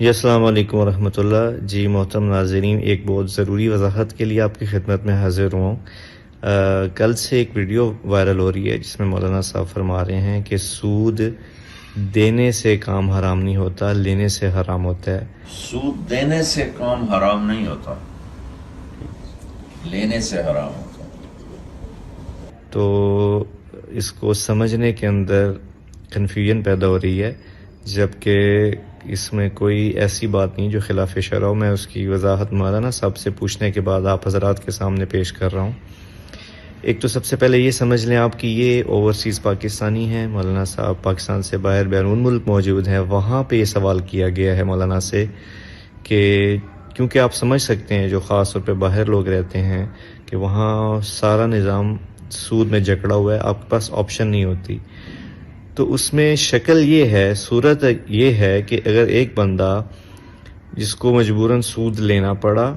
جی السلام علیکم ورحمۃ اللہ. جی محترم ناظرین، ایک بہت ضروری وضاحت کے لیے آپ کی خدمت میں حاضر ہوں. کل سے ایک ویڈیو وائرل ہو رہی ہے جس میں مولانا صاحب فرما رہے ہیں کہ سود دینے سے کام حرام نہیں ہوتا، لینے سے حرام ہوتا ہے. سود دینے سے کام حرام نہیں ہوتا، لینے سے حرام ہوتا. تو اس کو سمجھنے کے اندر کنفیوژن پیدا ہو رہی ہے، جبکہ اس میں کوئی ایسی بات نہیں جو خلاف شرع ہو. میں اس کی وضاحت مولانا صاحب سے پوچھنے کے بعد آپ حضرات کے سامنے پیش کر رہا ہوں. ایک تو سب سے پہلے یہ سمجھ لیں آپ کہ یہ اوورسیز پاکستانی ہیں. مولانا صاحب پاکستان سے باہر بیرون ملک موجود ہیں. وہاں پہ یہ سوال کیا گیا ہے مولانا سے کہ کیونکہ آپ سمجھ سکتے ہیں جو خاص طور پہ باہر لوگ رہتے ہیں کہ وہاں سارا نظام سود میں جکڑا ہوا ہے، آپ کے پاس آپشن نہیں ہوتی. تو اس میں شکل یہ ہے، صورت یہ ہے کہ اگر ایک بندہ جس کو مجبوراً سود لینا پڑا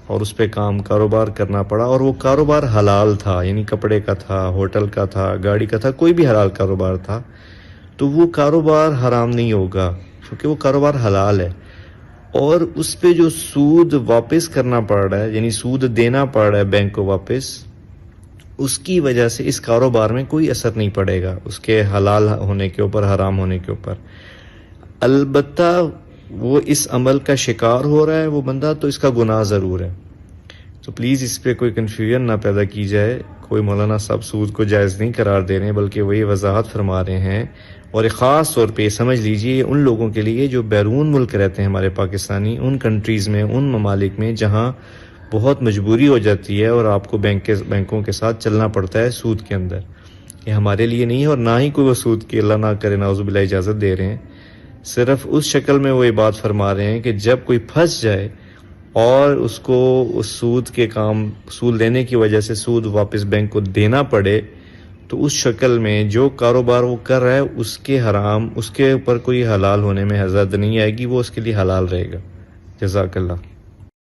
اور اس پہ کاروبار کرنا پڑا، اور وہ کاروبار حلال تھا، یعنی کپڑے کا تھا، ہوٹل کا تھا، گاڑی کا تھا، کوئی بھی حلال کاروبار تھا، تو وہ کاروبار حرام نہیں ہوگا کیونکہ وہ کاروبار حلال ہے. اور اس پہ جو سود واپس کرنا پڑ رہا ہے، یعنی سود دینا پڑ رہا ہے بینک کو واپس، اس کی وجہ سے اس کاروبار میں کوئی اثر نہیں پڑے گا اس کے حلال ہونے کے اوپر، حرام ہونے کے اوپر. البتہ وہ اس عمل کا شکار ہو رہا ہے وہ بندہ، تو اس کا گناہ ضرور ہے. تو پلیز اس پہ کوئی کنفیوژن نہ پیدا کی جائے. کوئی مولانا صاحب سود کو جائز نہیں قرار دے رہے ہیں، بلکہ وہی وضاحت فرما رہے ہیں. اور خاص طور پہ سمجھ لیجئے ان لوگوں کے لیے جو بیرون ملک رہتے ہیں، ہمارے پاکستانی، ان کنٹریز میں، ان ممالک میں جہاں بہت مجبوری ہو جاتی ہے اور آپ کو بینکوں کے ساتھ چلنا پڑتا ہے سود کے اندر. یہ ہمارے لیے نہیں ہے، اور نہ ہی کوئی وہ سود کی اللہ نہ کرے نعوذ باللہ اجازت دے رہے ہیں. صرف اس شکل میں وہ یہ بات فرما رہے ہیں کہ جب کوئی پھنس جائے اور اس کو اس سود لینے کی وجہ سے سود واپس بینک کو دینا پڑے، تو اس شکل میں جو کاروبار وہ کر رہا ہے اس کے حرام، اس کے اوپر کوئی حلال ہونے میں حرج نہیں آئے گی، وہ اس کے لیے حلال رہے گا. جزاک اللہ.